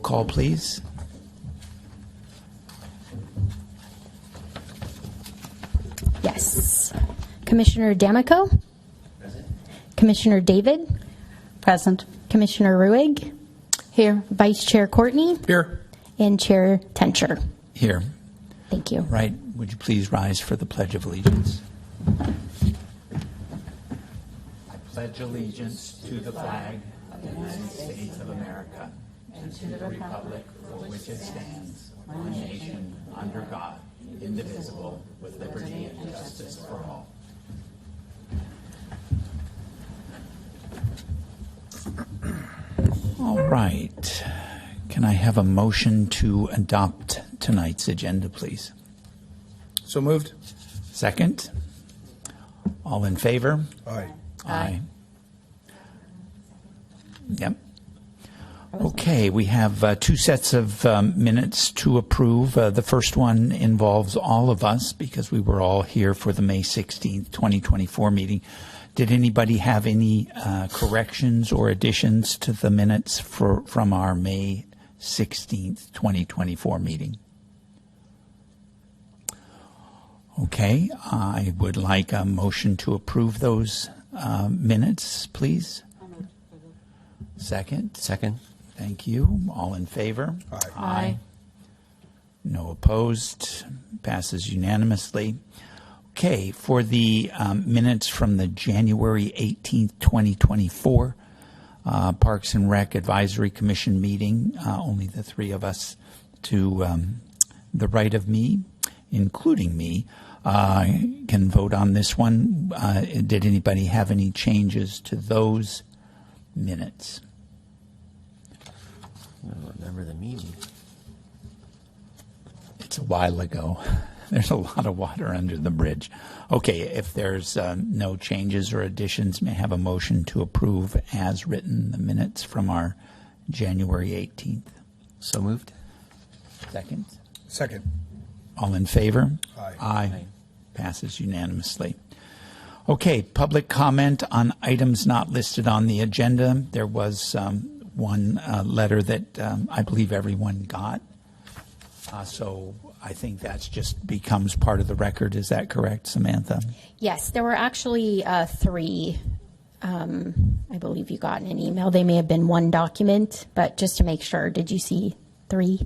call, please. Yes. Commissioner D'Amico? Present. Commissioner David? Present. Commissioner Ruig? Here. Vice Chair Courtney? Here. And Chair Tencher. Here. Thank you. Right. Would you please rise for the Pledge of Allegiance? I pledge allegiance to the flag of the United States of America and to the republic for which it stands, one nation, under God, indivisible, with liberty and justice for all. All right. Can I have a motion to adopt tonight's agenda, please? So moved. Second? All in favor? Aye. Aye. Yep. Okay, we have two sets of minutes to approve. The first one involves all of us because we were all here for the May 16th, 2024 meeting. Did anybody have any corrections or additions to the minutes from our May 16th, 2024 meeting? Okay, I would like a motion to approve those minutes, please. Second? Second. Thank you. All in favor? Aye. Aye. No opposed. Passes unanimously. Okay, for the minutes from the January 18th, 2024 Parks and Rec Advisory Commission meeting, only the three of us to the right of me, including me, can vote on this one. Did anybody have any changes to those minutes? I don't remember the meeting. It's a while ago. There's a lot of water under the bridge. Okay, if there's no changes or additions, may I have a motion to approve as written the minutes from our January 18th. So moved. Second? Second. All in favor? Aye. Aye. Passes unanimously. Okay, public comment on items not listed on the agenda. There was one letter that I believe everyone got. So I think that's just becomes part of the record. Is that correct, Samantha? Yes, there were actually three. I believe you got in an email. They may have been one document, but just to make sure, did you see three?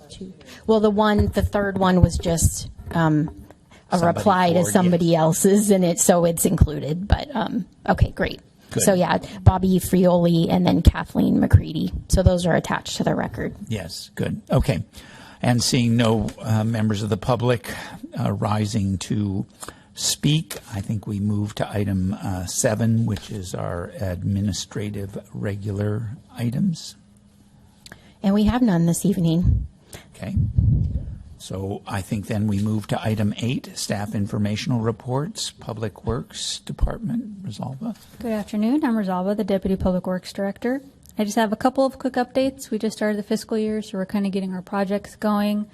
Two. Well, the third one was just a reply to somebody else's, and it's included. But okay, great. Good. So yeah, Bobby Frioli and then Kathleen McCready. So those are attached to the record. Yes, good. Okay. And seeing no members of the public rising to speak, I think we move to item 7, which is our administrative regular items. And we have none this evening. Okay. So I think then we move to item 8, staff informational reports, Public Works Department. Rosalba. Good afternoon. I'm Rosalba, the Deputy Public Works Director. I just have a couple of quick updates. We just started the fiscal year, so we're kind of getting our projects going.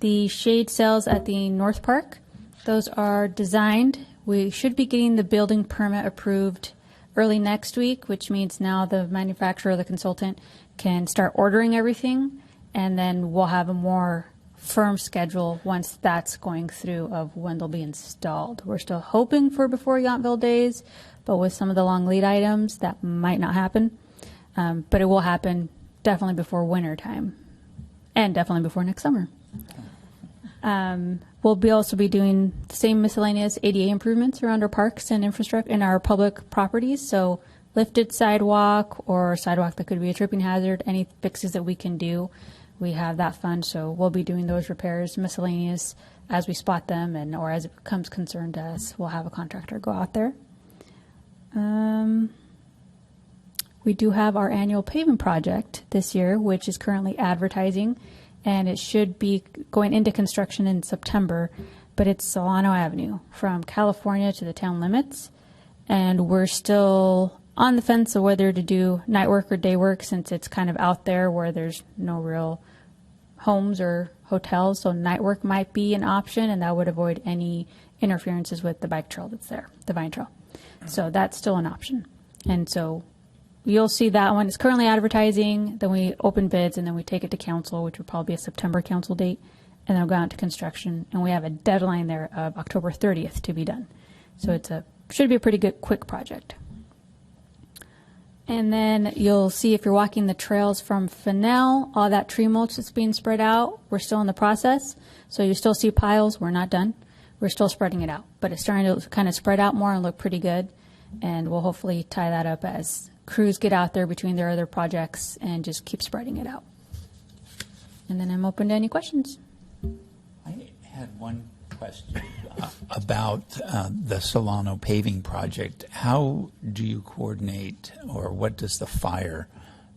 The shade sails at the North Park, those are designed. We should be getting the building permit approved early next week, which means now the manufacturer or the consultant can start ordering everything, and then we'll have a more firm schedule once that's going through of when they'll be installed. We're still hoping for before Yountville days, but with some of the long lead items, that might not happen. But it will happen definitely before winter time and definitely before next summer. We'll also be doing the same miscellaneous ADA improvements around our parks and infrastructure in our public properties. So lifted sidewalk or sidewalk that could be a tripping hazard, any fixes that we can do, we have that fund. So we'll be doing those repairs, miscellaneous, as we spot them or as it becomes concern to us, we'll have a contractor go out there. We do have our annual paving project this year, which is currently advertising, and it should be going into construction in September, but it's Solano Avenue from California to the town limits, and we're still on the fence of whether to do night work or day work since it's kind of out there where there's no real homes or hotels, so night work might be an option, and that would avoid any interferences with the bike trail that's there, the Vine Trail. So that's still an option. And so you'll see that one. It's currently advertising, then we open bids, and then we take it to council, which would probably be a September council date, and then we'll go out to construction, and we have a deadline there of October 30th to be done. So should be a pretty good, quick project. And then you'll see if you're walking the trails from Fennell, all that tree mulch that's being spread out, we're still in the process. So you still see piles, we're not done. We're still spreading it out, but it's starting to kind of spread out more and look pretty good. And we'll hopefully tie that up as crews get out there between their other projects and just keep spreading it out. And then I'm open to any questions. I had one question about the Solano paving project. How do you coordinate, or what does the fire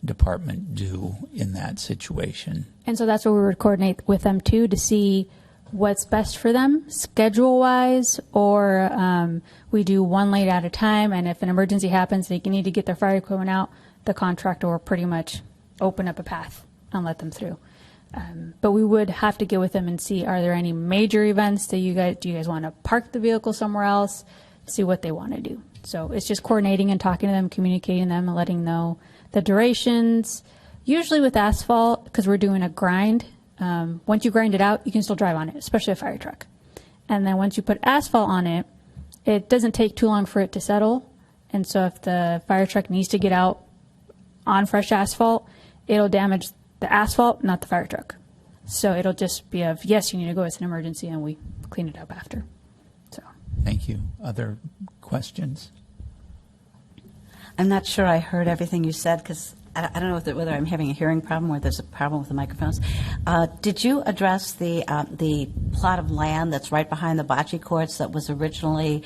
department do in that situation? And so that's where we would coordinate with them too to see what's best for them schedule-wise, or we do one lane at a time, and if an emergency happens, they need to get their fire equipment out, the contractor will pretty much open up a path and let them through. But we would have to get with them and see, are there any major events that do you guys want to park the vehicle somewhere else, see what they want to do. So it's just coordinating and talking to them, communicating them, and letting know the durations. Usually with asphalt, because we're doing a grind, once you grind it out, you can still drive on it, especially a fire truck. And then once you put asphalt on it, it doesn't take too long for it to settle. And so if the fire truck needs to get out on fresh asphalt, it'll damage the asphalt, not the fire truck. So it'll just be yes, you need to go, it's an emergency, and we clean it up after. So. Thank you. Other questions? I'm not sure I heard everything you said because I don't know whether I'm having a hearing problem or there's a problem with the microphones. Did you address the plot of land that's right behind the bocce courts that was originally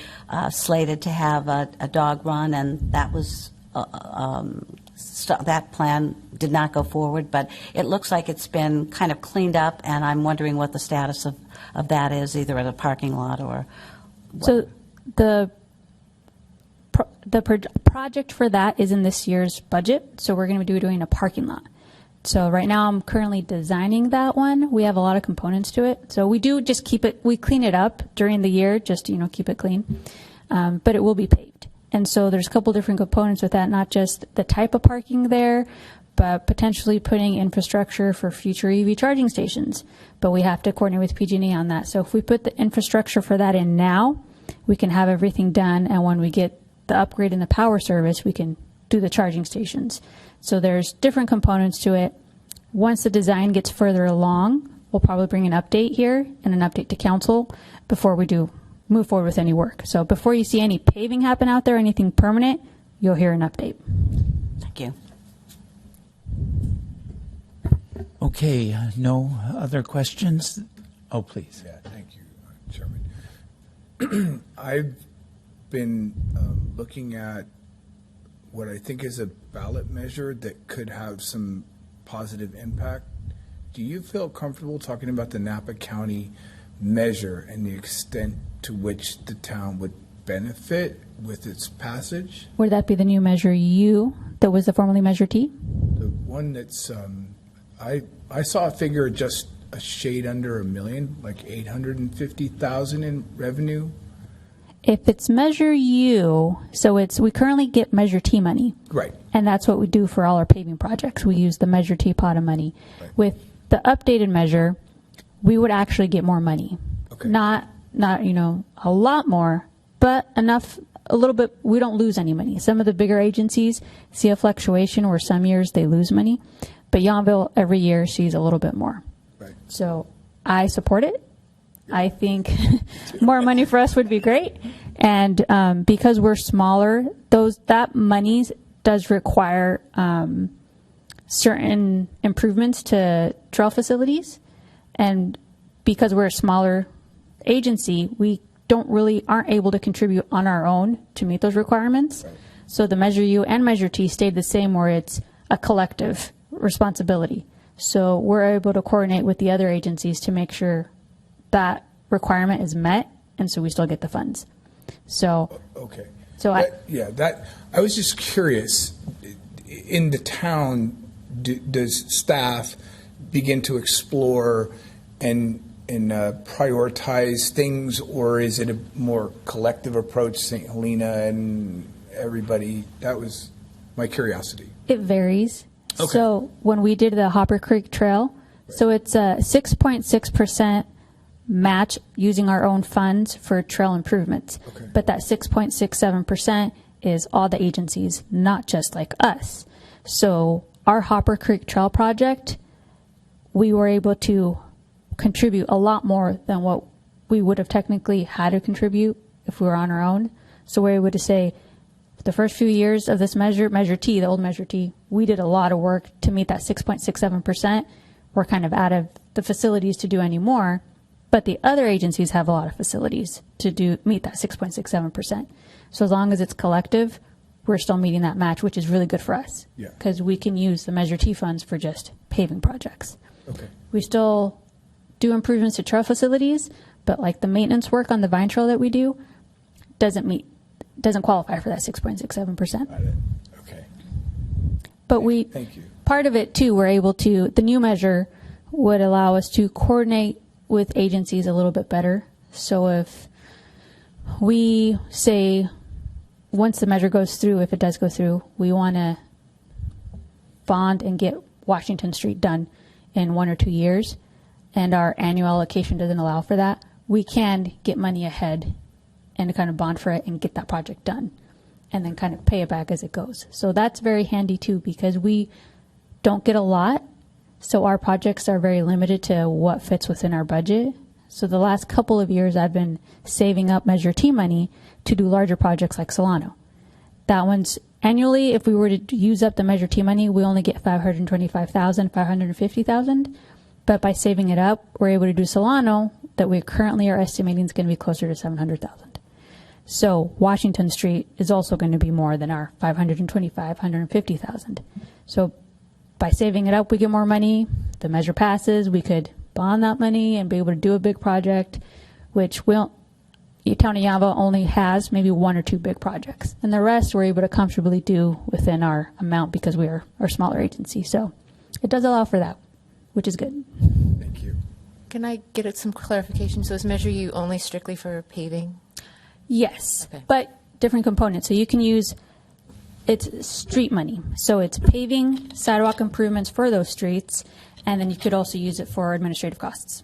slated to have a dog run, and that was that plan did not go forward, but it looks like it's been kind of cleaned up, and I'm wondering what the status of that is, either at a parking lot or what. So the project for that is in this year's budget, so we're going to be doing a parking lot. So right now I'm currently designing that one. We have a lot of components to it, so we do just we clean it up during the year, just to keep it clean, but it will be paved. And so there's a couple different components with that, not just the type of parking there, but potentially putting infrastructure for future EV charging stations. But we have to coordinate with PG&E on that. So if we put the infrastructure for that in now, we can have everything done, and when we get the upgrade in the power service, we can do the charging stations. So there's different components to it. Once the design gets further along, we'll probably bring an update here and an update to council before we do move forward with any work. So before you see any paving happen out there, anything permanent, you'll hear an update. Thank you. Okay, no other questions? Oh, please. Yeah, thank you, Chairman. I've been looking at what I think is a ballot measure that could have some positive impact. Do you feel comfortable talking about the Napa County measure and the extent to which the town would benefit with its passage? Would that be the new Measure U that was the formerly Measure T? The one that's, I saw a figure just a shade under $1 million, like 850,000 in revenue. If it's Measure U, so we currently get Measure T money. Right. And that's what we do for all our paving projects. We use the Measure T pot of money. Right. With the updated measure, we would actually get more money. Okay. Not a lot more, but enough, a little bit. We don't lose any money. Some of the bigger agencies see a fluctuation where some years they lose money, but Yountville every year sees a little bit more. Right. So I support it. I think more money for us would be great. And because we're smaller, that money does require certain improvements to trail facilities. And because we're a smaller agency, we aren't able to contribute on our own to meet those requirements. Right. So the Measure U and Measure T stayed the same, where it's a collective responsibility. So we're able to coordinate with the other agencies to make sure that requirement is met, and so we still get the funds. So okay. So I was just curious. In the town, does staff begin to explore and prioritize things, or is it a more collective approach? St. Helena and everybody. That was my curiosity. It varies. Okay. So when we did the Hopper Creek Trail, so it's a 6.6% match using our own funds for trail improvements. Okay. But that 6.67% is all the agencies, not just like us. So our Hopper Creek Trail project, we were able to contribute a lot more than what we would have technically had to contribute if we were on our own. So we're able to say, the first few years of this Measure T, the old Measure T, we did a lot of work to meet that 6.67%. We're kind of out of the facilities to do any more, but the other agencies have a lot of facilities to meet that 6.67%. So as long as it's collective, we're still meeting that match, which is really good for us. Yeah. Because we can use the Measure T funds for just paving projects. Okay. We still do improvements to trail facilities, but like the maintenance work on the Vine Trail that we do doesn't qualify for that 6.67%. Got it. Okay. But Thank you. part of it too, we're able to, the new measure would allow us to coordinate with agencies a little bit better. So if we say, once the measure goes through, if it does go through, we want to bond and get Washington Street done in 1 or 2 years, and our annual allocation doesn't allow for that, we can get money ahead and kind of bond for it and get that project done, and then kind of pay it back as it goes. So that's very handy too, because we don't get a lot, so our projects are very limited to what fits within our budget. So the last couple of years I've been saving up Measure T money to do larger projects like Solano. That one's annually, if we were to use up the Measure T money, we only get $525,000, $550,000. But by saving it up, we're able to do Solano that we currently are estimating is going to be closer to $700,000. So Washington Street is also going to be more than our $525,000, $550,000. So by saving it up, we get more money. The measure passes. We could bond that money and be able to do a big project, which the town of Yountville only has maybe 1 or 2 big projects. And the rest we're able to comfortably do within our amount because we are a smaller agency. So it does allow for that, which is good. Thank you. Can I get some clarification? So is Measure U only strictly for paving? Yes, Okay. but different components. So you can use, it's street money. So it's paving, sidewalk improvements for those streets, and then you could also use it for administrative costs.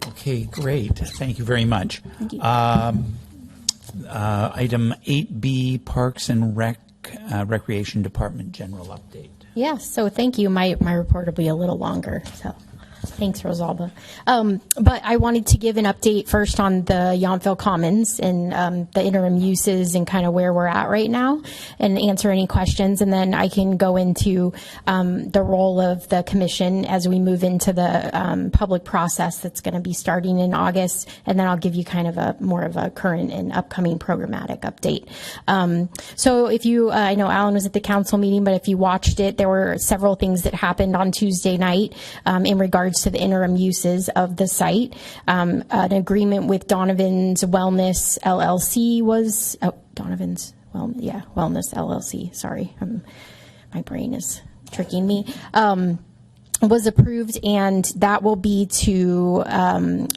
Okay, great. Thank you very much. Thank you. Item 8B, Parks and Recreation Department General Update. Yeah, so thank you. My report will be a little longer, so thanks, Rosalba. But I wanted to give an update first on the Yountville Commons and the interim uses and kind of where we're at right now, and answer any questions, and then I can go into the role of the commission as we move into the public process that's going to be starting in August, and then I'll give you kind of a more of a current and upcoming programmatic update. So if you, I know Alan was at the council meeting, but if you watched it, there were several things that happened on Tuesday night in regards to the interim uses of the site. An agreement with Donovan's Wellness LLC was, Donovan's Wellness LLC, sorry, my brain is tricking me, was approved, and that will be to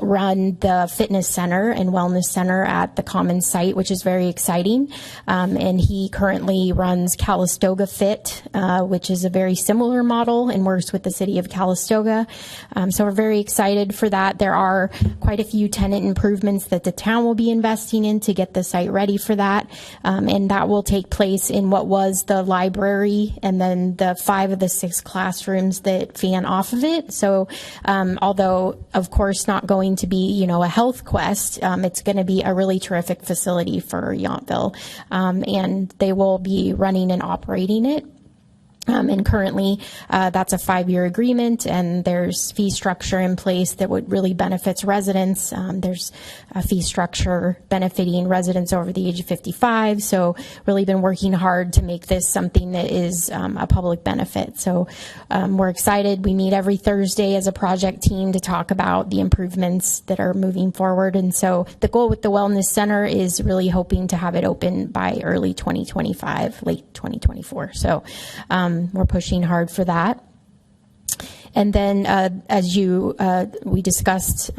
run the fitness center and wellness center at the common site, which is very exciting. And he currently runs Calistoga Fit, which is a very similar model and works with the city of Calistoga. So we're very excited for that. There are quite a few tenant improvements that the town will be investing in to get the site ready for that. And that will take place in what was the library and then the 5 of the 6 classrooms that fan off of it. So although of course not going to be, a health quest, it's going to be a really terrific facility for Yountville. And they will be running and operating it. And currently, that's a 5-year agreement, and there's fee structure in place that would really benefits residents. There's a fee structure benefiting residents over the age of 55. So really been working hard to make this something that is a public benefit. So we're excited. We meet every Thursday as a project team to talk about the improvements that are moving forward. And so the goal with the Wellness Center is really hoping to have it open by early 2025, late 2024. So we're pushing hard for that. And then, as we discussed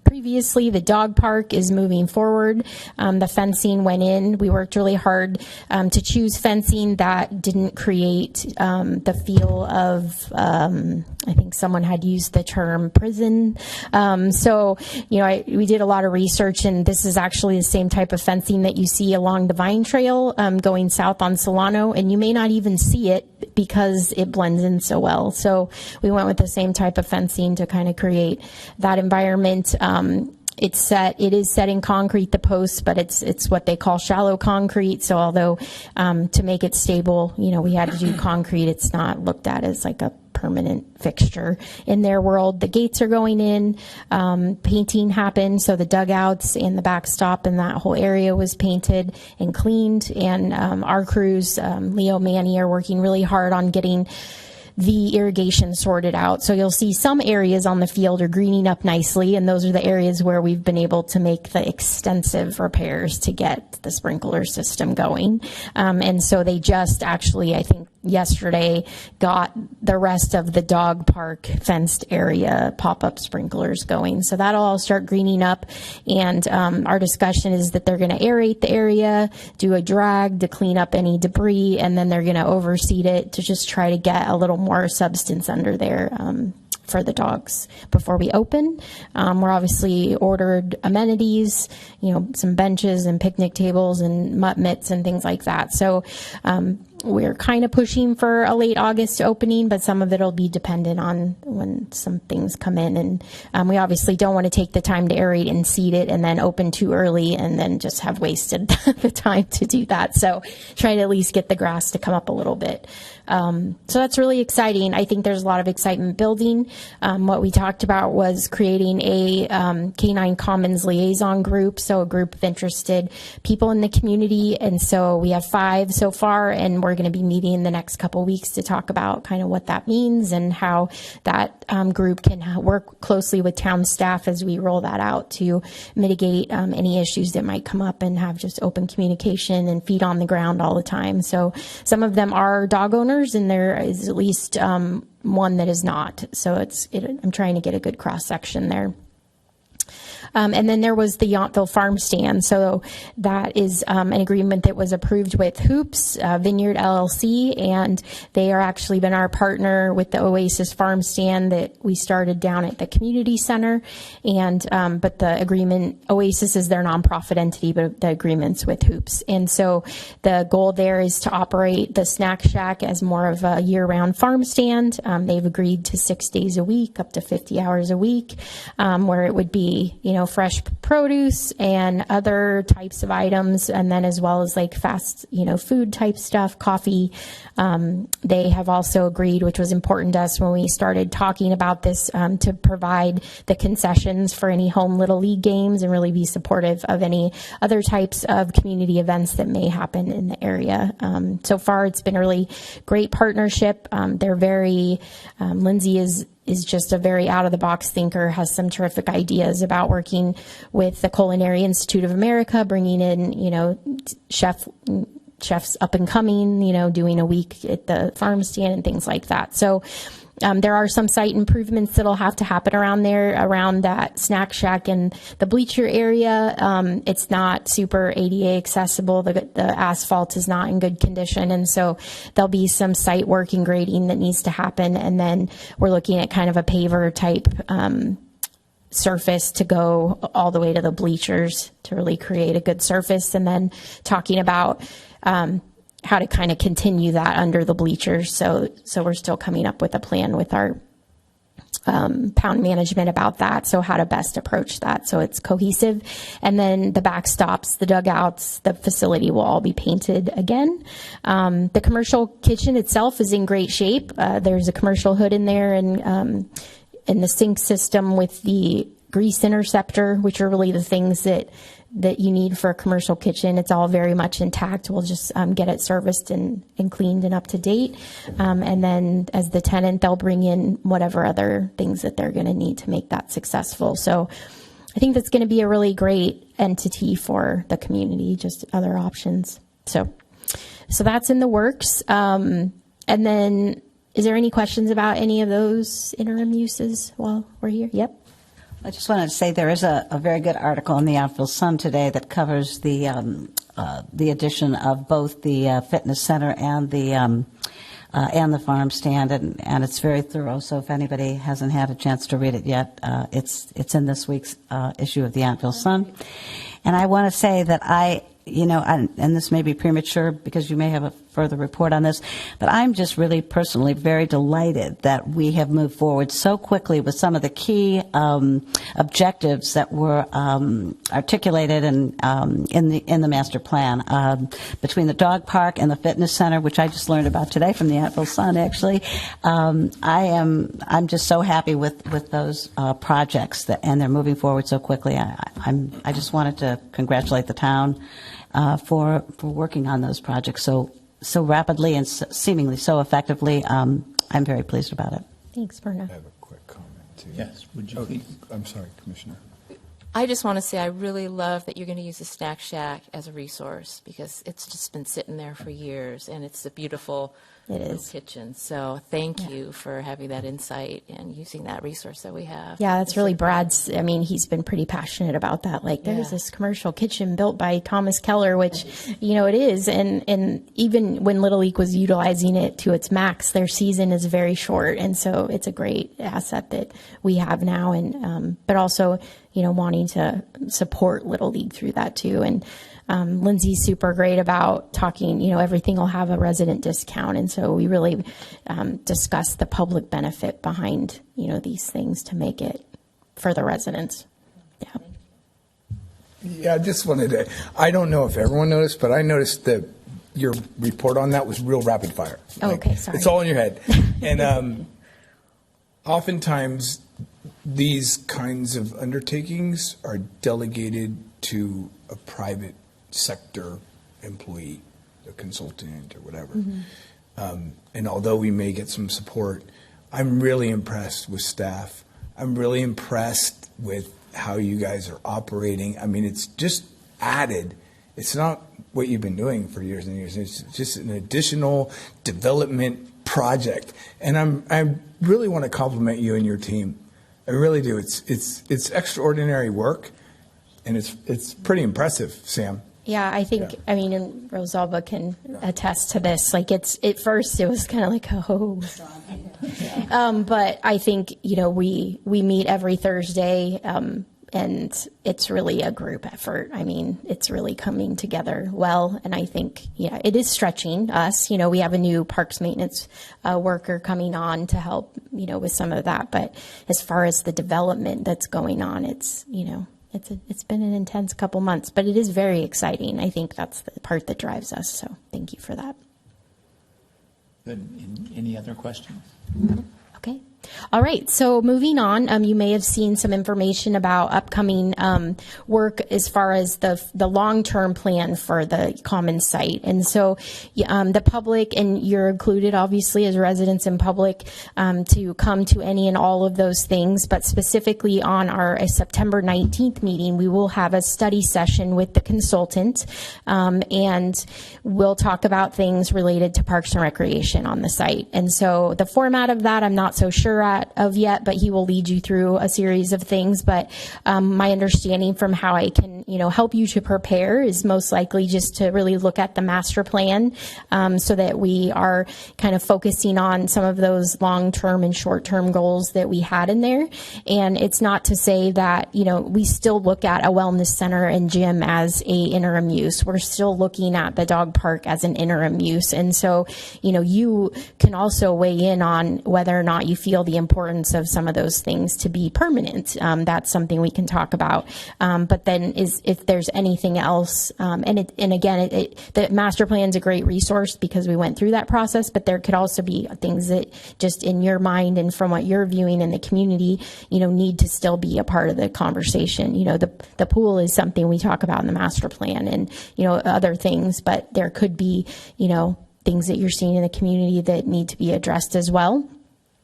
previously. The dog park is moving forward. The fencing went in. We worked really hard to choose fencing that didn't create the feel of, I think someone had used the term prison. So, we did a lot of research, and this is actually the same type of fencing that you see along the Vine Trail going south on Solano, and you may not even see it because it blends in so well. So we went with the same type of fencing to kind of create that environment. It is set in concrete, the posts, but it's what they call shallow concrete. So although to make it stable, we had to do concrete, it's not looked at as like a permanent fixture in their world. The gates are going in, painting happened, so the dugouts and the backstop and that whole area was painted and cleaned, and our crews, Leo, Manny, are working really hard on getting the irrigation sorted out. So you'll see some areas on the field are greening up nicely, and those are the areas where we've been able to make the extensive repairs to get the sprinkler system going. And so they just actually, I think, yesterday got the rest of the dog park fenced area pop-up sprinklers going. So that'll all start greening up. And our discussion is that they're going to aerate the area, do a drag to clean up any debris, and then they're going to overseed it to just try to get a little more substance under there for the dogs before we open. We're obviously ordered amenities, some benches and picnic tables and mutt mitts and things like that. So we're kind of pushing for a late August opening, but some of it will be dependent on when some things come in. And we obviously don't want to take the time to aerate and seed it and then open too early and then just have wasted the time to do that. So try to at least get the grass to come up a little bit. So that's really exciting. I think there's a lot of excitement building. What we talked about was creating a Canine Commons liaison group, so a group of interested people in the community. And so we have 5 so far, and we're going to be meeting in the next couple weeks to talk about kind of what that means and how that group can work closely with town staff as we roll that out to mitigate any issues that might come up and have just open communication and feet on the ground all the time. So some of them are dog owners, and there is at least one that is not. So I'm trying to get a good cross section there. And then there was the Yountville Farm Stand. So that is an agreement that was approved with Hoops Vineyard LLC, and they are actually been our partner with the Oasis Farm Stand that we started down at the community center. And but the agreement, Oasis is their nonprofit entity, but the agreement's with Hoops. And so the goal there is to operate the Snack Shack as more of a year-round farm stand. They've agreed to 6 days a week, up to 50 hours a week, where it would be, fresh produce and other types of items, and then as well as like fast, food type stuff, coffee. They have also agreed, which was important to us when we started talking about this, to provide the concessions for any home Little League games and really be supportive of any other types of community events that may happen in the area. So far, it's been a really great partnership. They're very, Lindsay is just a very out-of-the-box thinker, has some terrific ideas about working with the Culinary Institute of America, bringing in, chefs up and coming, doing a week at the farm stand and things like that. So there are some site improvements that'll have to happen around there, around that Snack Shack and the bleacher area. It's not super ADA accessible. The asphalt is not in good condition. And so there'll be some site work and grading that needs to happen. And then we're looking at kind of a paver type surface to go all the way to the bleachers to really create a good surface. And then talking about how to kind of continue that under the bleachers. So we're still coming up with a plan with our pound management about that. So how to best approach that so it's cohesive. And then the backstops, the dugouts, the facility will all be painted again. The commercial kitchen itself is in great shape. There's a commercial hood in there, and the sink system with the grease interceptor, which are really the things that you need for a commercial kitchen. It's all very much intact. We'll just get it serviced and cleaned and up to date. And then as the tenant, they'll bring in whatever other things that they're going to need to make that successful. So I think that's going to be a really great entity for the community, just other options. So that's in the works. And then is there any questions about any of those interim uses while we're here? Yep. I just wanted to say there is a very good article in the Yountville Sun today that covers the addition of both the fitness center and the farm stand, and it's very thorough. So if anybody hasn't had a chance to read it yet, it's in this week's issue of the Yountville Sun. And I want to say that and this may be premature because you may have a further report on this, but I'm just really personally very delighted that we have moved forward so quickly with some of the key objectives that were articulated in the master plan between the dog park and the fitness center, which I just learned about today from the Yountville Sun. Actually, I'm just so happy with those projects and they're moving forward so quickly. I just wanted to congratulate the town for working on those projects so rapidly and seemingly so effectively. I'm very pleased about it. Thanks, Myrna. I have a quick comment, too. Yes, would you please? I'm sorry, Commissioner. I just want to say I really love that you're going to use the Snack Shack as a resource because it's just been sitting there for years and it's a beautiful It little is. kitchen. So thank you for having that insight and using that resource that we have. Yeah, that's really Brad's. I mean, he's been pretty passionate about that. Like, there's Yeah. this commercial kitchen built by Thomas Keller, which, it is. And even when Little League was utilizing it to its max, their season is very short. And so it's a great asset that we have now. And, but also, wanting to support Little League through that too. And, Lindsay's super great about talking, everything will have a resident discount. And so we really discuss the public benefit behind, these things to make it for the residents. Yeah. Yeah, I just wanted to, I don't know if everyone noticed, but I noticed that your report on that was real rapid fire. Oh, okay, sorry. It's all in your head. And oftentimes, these kinds of undertakings are delegated to a private sector employee, a consultant or whatever. And although we may get some support, I'm really impressed with staff. I'm really impressed with how you guys are operating. I mean, it's just added. It's not what you've been doing for years and years. It's just an additional development project. And I really want to compliment you and your team. I really do. It's extraordinary work, and it's pretty impressive, Sam. Yeah, I think, Yeah. I mean, and Rosalba can attest to this. Like, at first it was kind of like, oh. But I think, we meet every Thursday, and it's really a group effort. I mean, it's really coming together well. And I think, it is stretching us. We have a new parks maintenance worker coming on to help, with some of that. But as far as the development that's going on, it's been an intense couple months, but it is very exciting. I think that's the part that drives us. So thank you for that. Good. Any other questions? Okay. All right. So moving on, you may have seen some information about upcoming work as far as the long-term plan for the common site. And so the public, and you're included obviously as residents and public, to come to any and all of those things. But specifically on our September 19th meeting, we will have a study session with the consultant, and we'll talk about things related to Parks and Recreation on the site. And so the format of that, I'm not so sure of yet, but he will lead you through a series of things. But my understanding from how I can, help you to prepare is most likely just to really look at the master plan, so that we are kind of focusing on some of those long-term and short-term goals that we had in there. And it's not to say that, we still look at a wellness center and gym as a interim use. We're still looking at the dog park as an interim use. And so, you can also weigh in on whether or not you feel the importance of some of those things to be permanent. That's something we can talk about. But then if there's anything else, the master plan is a great resource because we went through that process, but there could also be things that just in your mind and from what you're viewing in the community, need to still be a part of the conversation. The pool is something we talk about in the master plan and, other things, but there could be, things that you're seeing in the community that need to be addressed as well.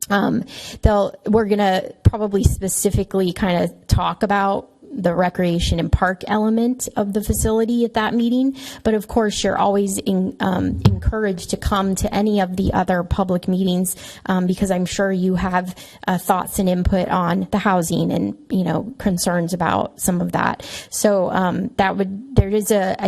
We're going to probably specifically kind of talk about the recreation and park element of the facility at that meeting. But of course, you're always encouraged to come to any of the other public meetings, because I'm sure you have thoughts and input on the housing and, concerns about some of that. So I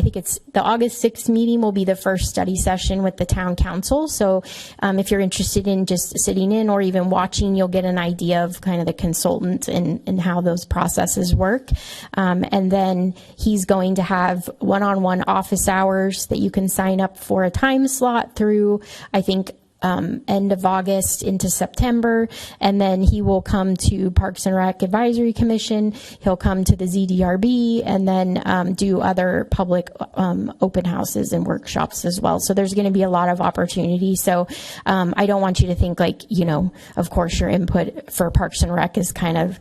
think it's the August 6th meeting will be the first study session with the town council. So if you're interested in just sitting in or even watching, you'll get an idea of kind of the consultant and how those processes work. And then he's going to have one-on-one office hours that you can sign up for a time slot through, I think, end of August into September, and then he will come to Parks and Rec Advisory Commission. He'll come to the ZDRB, and then do other public open houses and workshops as well. So there's going to be a lot of opportunity. So I don't want you to think like, of course your input for Parks and Rec is kind of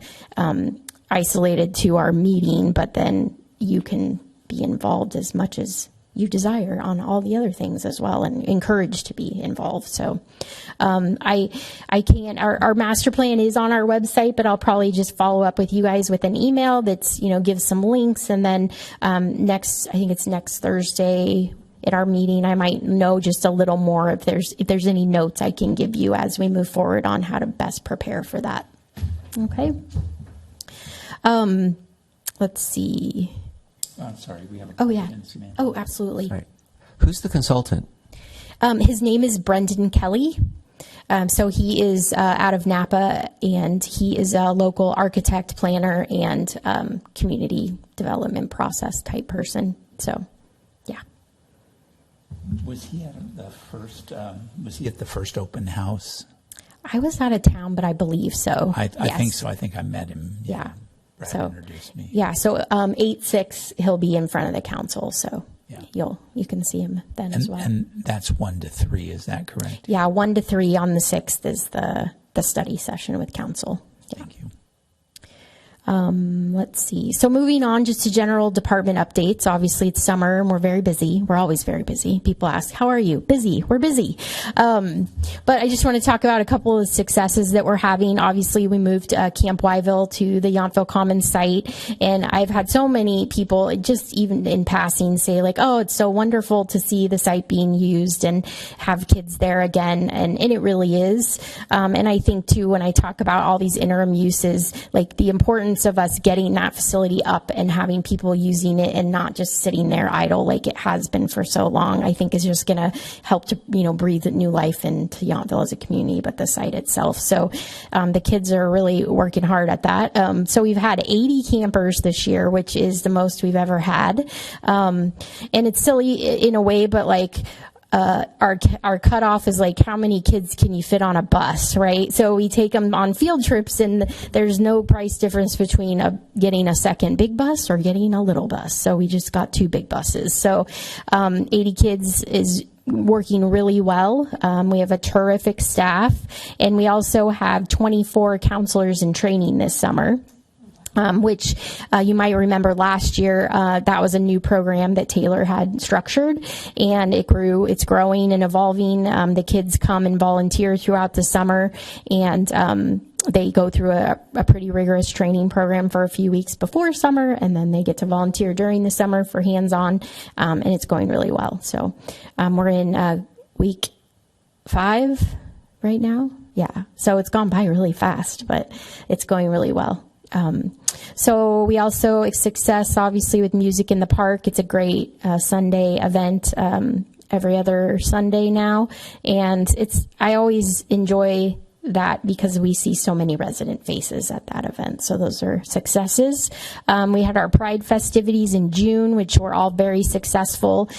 isolated to our meeting, but then you can be involved as much as you desire on all the other things as well, and encouraged to be involved. So I can't, our master plan is on our website, but I'll probably just follow up with you guys with an email that's, gives some links. And then I think it's next Thursday at our meeting, I might know just a little more if there's any notes I can give you as we move forward on how to best prepare for that. Okay. Let's see. I'm sorry, we have a Oh, yeah. question, Samantha. Oh, absolutely. All right. Who's the consultant? His name is Brendan Kelly. So he is out of Napa, and he is a local architect, planner, and community development process type person. So, yeah. Was he at the first open house? I was out of town, but I believe so. I Yes. think so. I think I met him. Yeah. Brad So, introduced me. yeah. So 8/6, he'll be in front of the council. So Yeah. you can see him then as well. And that's 1 to 3, is that correct? Yeah, 1 to 3 on the 6th is the study session with council. Yeah. Thank you. Let's see. So moving on just to general department updates. Obviously it's summer and we're very busy. We're always very busy. People ask, how are you? Busy. We're busy. But I just want to talk about a couple of successes that we're having. Obviously we moved Camp Wyville to the Yountville Commons site, and I've had so many people just even in passing say like, oh, it's so wonderful to see the site being used and have kids there again. And it really is. And I think too, when I talk about all these interim uses, like the importance of us getting that facility up and having people using it and not just sitting there idle like it has been for so long, I think is just going to help to, breathe new life into Yountville as a community, but the site itself. So the kids are really working hard at that. So we've had 80 campers this year, which is the most we've ever had. And it's silly in a way, but like, our cutoff is like how many kids can you fit on a bus, right? So we take them on field trips, and there's no price difference between getting a second big bus or getting a little bus. So we just got 2 big buses. So 80 kids is working really well. We have a terrific staff, and we also have 24 counselors in training this summer. Which you might remember last year, that was a new program that Taylor had structured, and it's growing and evolving. The kids come and volunteer throughout the summer, and they go through a pretty rigorous training program for a few weeks before summer, and then they get to volunteer during the summer for hands-on, and it's going really well. So we're in week 5 right now. Yeah, so it's gone by really fast, but it's going really well. So we also success obviously with Music in the Park. It's a great Sunday event every other Sunday now, and I always enjoy that because we see so many resident faces at that event. So those are successes. We had our Pride festivities in June, which were all very successful.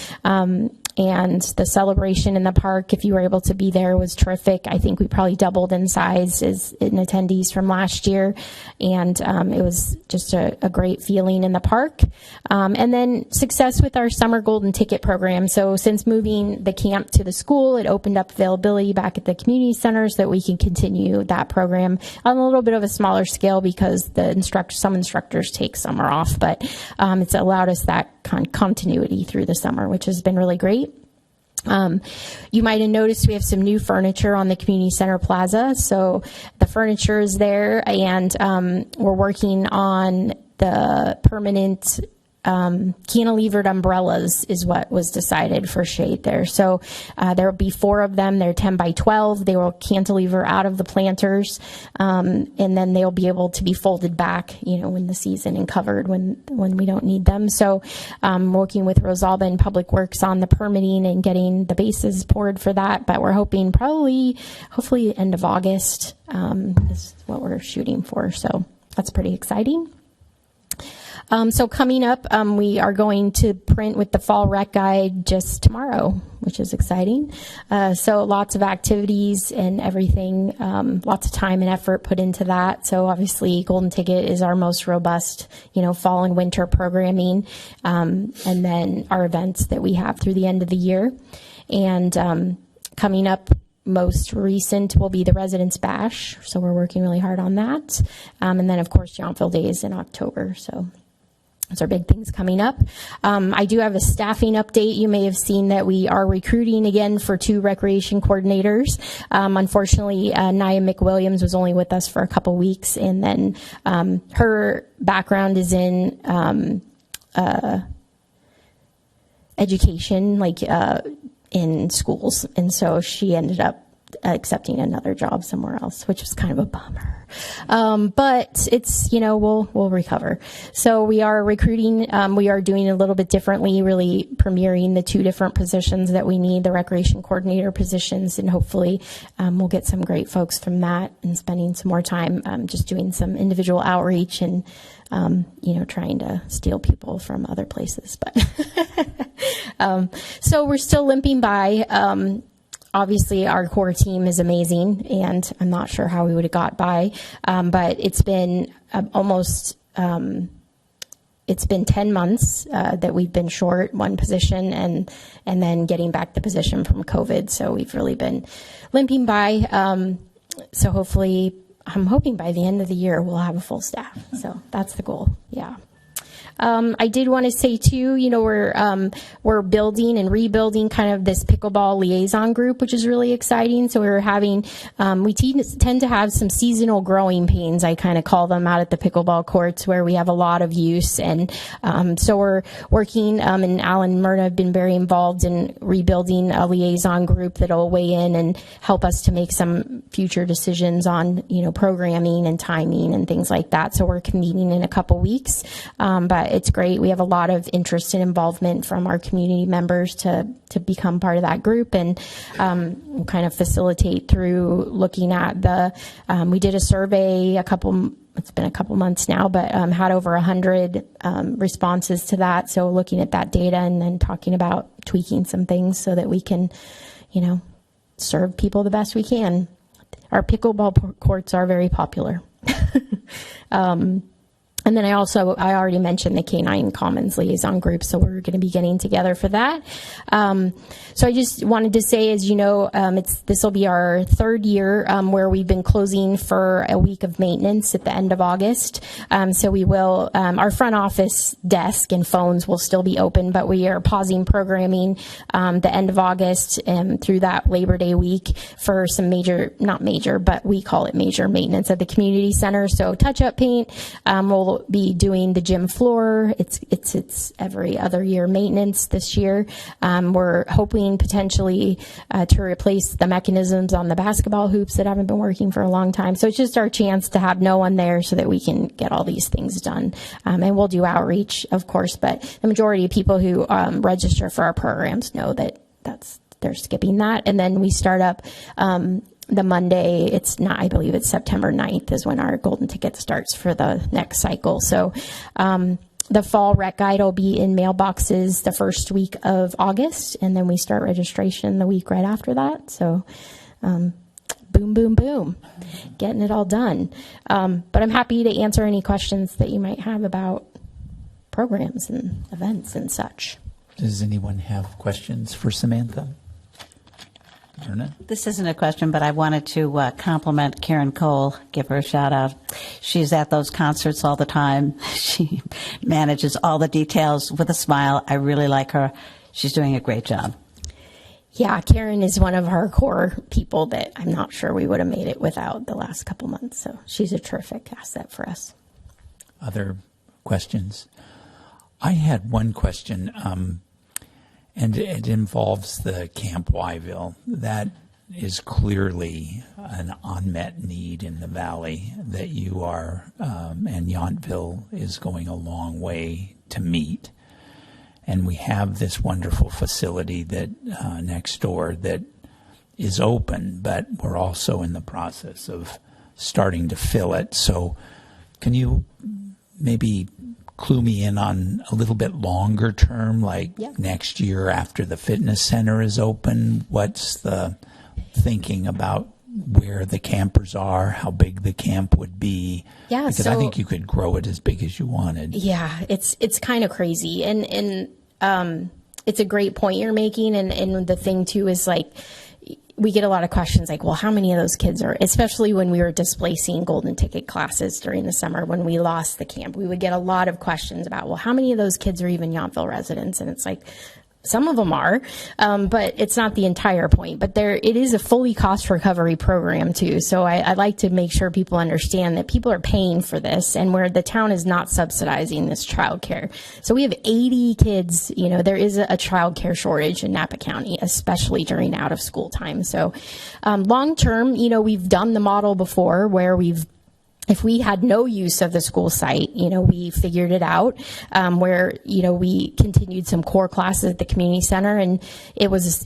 And the celebration in the park, if you were able to be there, was terrific. I think we probably doubled in size in attendees from last year. And it was just a great feeling in the park. And then success with our summer golden ticket program. So since moving the camp to the school, it opened up availability back at the community center so that we can continue that program on a little bit of a smaller scale because some instructors take summer off. But it's allowed us that continuity through the summer, which has been really great. You might have noticed we have some new furniture on the community center plaza. So the furniture is there, and we're working on the permanent cantilevered umbrellas is what was decided for shade there. So there will be 4 of them. They're 10 by 12. They will cantilever out of the planters, and then they'll be able to be folded back, when the season and covered when we don't need them. So working with Rosalba and Public Works on the permitting and getting the bases poured for that. But we're hoping hopefully end of August is what we're shooting for. So that's pretty exciting. So coming up, we are going to print with the Fall Rec Guide just tomorrow, which is exciting. So lots of activities and everything, lots of time and effort put into that. So obviously Golden Ticket is our most robust, fall and winter programming, and then our events that we have through the end of the year. And coming up, most recent will be the Residents Bash. So we're working really hard on that. And then, of course, Yountville Days in October. So those are big things coming up. I do have a staffing update. You may have seen that we are recruiting again for 2 recreation coordinators. Unfortunately, Nia McWilliams was only with us for a couple weeks, and then her background is in education, in schools, and so she ended up accepting another job somewhere else, which was kind of a bummer. But it's, we'll recover. So we are recruiting. We are doing a little bit differently, really premiering the 2 different positions that we need, the recreation coordinator positions, and hopefully we'll get some great folks from that and spending some more time just doing some individual outreach and, trying to steal people from other places. But so we're still limping by. Obviously, our core team is amazing, and I'm not sure how we would have got by, but it's been it's been 10 months that we've been short one position, and then getting back the position from COVID. So we've really been limping by. So hopefully, I'm hoping by the end of the year we'll have a full staff. So that's the goal. Yeah. I did want to say too, we're building and rebuilding kind of this pickleball liaison group, which is really exciting. So we're having, we tend to have some seasonal growing pains, I kind of call them, out at the pickleball courts where we have a lot of use. And so we're working, and Alan and Myrna have been very involved in rebuilding a liaison group that'll weigh in and help us to make some future decisions on, programming and timing and things like that. So we're convening in a couple weeks. But it's great. We have a lot of interest and involvement from our community members to become part of that group, and we'll kind of facilitate through looking at we did a survey it's been a couple months now, but had over 100 responses to that. So looking at that data and then talking about tweaking some things so that we can, serve people the best we can. Our pickleball courts are very popular. And then I already mentioned the Canine Commons Liaison Group, so we're going to be getting together for that. So I just wanted to say, as you know, this will be our 3rd year where we've been closing for a week of maintenance at the end of August. So we will, our front office desk and phones will still be open, but we are pausing programming the end of August through that Labor Day week for some not major, but we call it major maintenance at the community center. So touch-up paint, we'll be doing the gym floor. It's every other year maintenance this year. We're hoping potentially to replace the mechanisms on the basketball hoops that haven't been working for a long time. So it's just our chance to have no one there so that we can get all these things done. And we'll do outreach, of course, but the majority of people who register for our programs know that they're skipping that. And then we start up the Monday, I believe it's September 9th is when our Golden Ticket starts for the next cycle. So the Fall Rec Guide will be in mailboxes the first week of August, and then we start registration the week right after that. So boom, boom, boom, getting it all done. But I'm happy to answer any questions that you might have about programs and events and such. Does anyone have questions for Samantha? This isn't a question, but I wanted to compliment Karen Cole, give her a shout out. She's at those concerts all the time. She manages all the details with a smile. I really like her. She's doing a great job. Yeah, Karen is one of our core people that I'm not sure we would have made it without the last couple months. So she's a terrific asset for us. Other questions. I had one question, and it involves the Camp Yville. That is clearly an unmet need in the valley that you are, and Yountville is going a long way to meet. And we have this wonderful facility that next door that is open, but we're also in the process of starting to fill it. So can you maybe clue me in on a little bit longer term, like next year after the fitness center is open? What's the thinking about where the campers are, how big the camp would be? Yeah, because I think you could grow it as big as you wanted. Yeah, it's kind of crazy, and it's a great point you're making, and the thing too is like we get a lot of questions like, well, how many of those kids are, especially when we were displacing golden ticket classes during the summer when we lost the camp, we would get a lot of questions about, well, how many of those kids are even Yountville residents? And it's like, some of them are, but it's not the entire point. But it is a fully cost recovery program too. So I like to make sure people understand that people are paying for this, and where the town is not subsidizing this childcare. So we have 80 kids. You know, there is a childcare shortage in Napa County, especially during out of school time. So long term, you know, we've done the model before where if we had no use of the school site, you know, we figured it out where, you know, we continued some core classes at the community center, and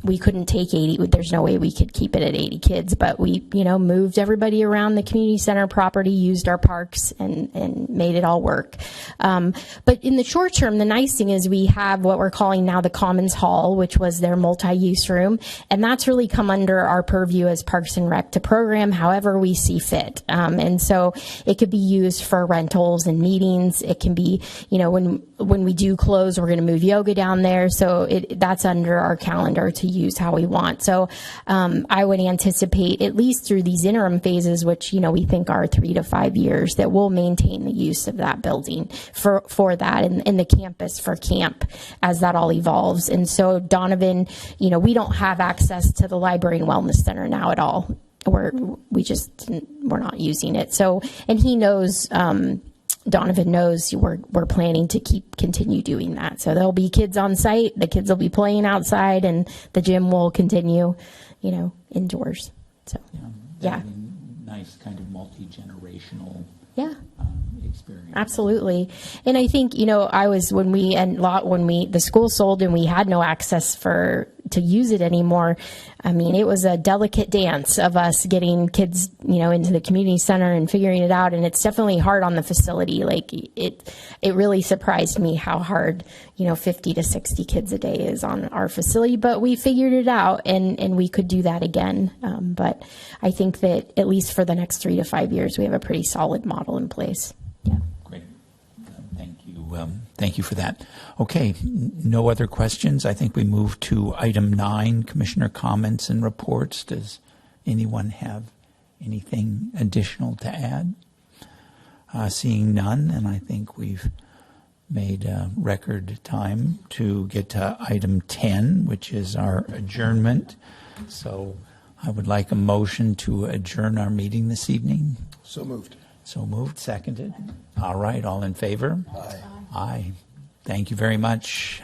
we couldn't take 80. There's no way we could keep it at 80 kids, but we, you know, moved everybody around the community center property, used our parks, and made it all work. But in the short term, the nice thing is we have what we're calling now the Commons Hall, which was their multi-use room. And that's really come under our purview as Parks and Rec to program however we see fit. And so it could be used for rentals and meetings. It can be, you know, when we do close, we're going to move yoga down there. So that's under our calendar to use how we want. So I would anticipate, at least through these interim phases, which, you know, we think are 3 to 5 years, that we'll maintain the use of that building for that and the campus for camp as that all evolves. And so Donovan, you know, we don't have access to the library and wellness center now at all. We're not using it. So, and he knows, Donovan knows we're planning to continue doing that. So there'll be kids on site, the kids will be playing outside, and the gym will continue, you know, indoors. So, yeah. Nice kind of multi-generational experience. Absolutely. And I think, you know, when the school sold and we had no access to use it anymore, I mean, it was a delicate dance of us getting kids, you know, into the community center and figuring it out. And it's definitely hard on the facility. Like it really surprised me how hard, you know, 50 to 60 kids a day is on our facility, but we figured it out and we could do that again. But I think that at least for the next 3 to 5 years, we have a pretty solid model in place. Yeah. Great. Thank you. Thank you for that. Okay. No other questions. I think we move to item 9, Commissioner comments and reports. Does anyone have anything additional to add? Seeing none, and I think we've made record time to get to item 10, which is our adjournment. So I would like a motion to adjourn our meeting this evening. So moved. So moved, seconded. All right, all in favor? Aye. Aye. Thank you very much.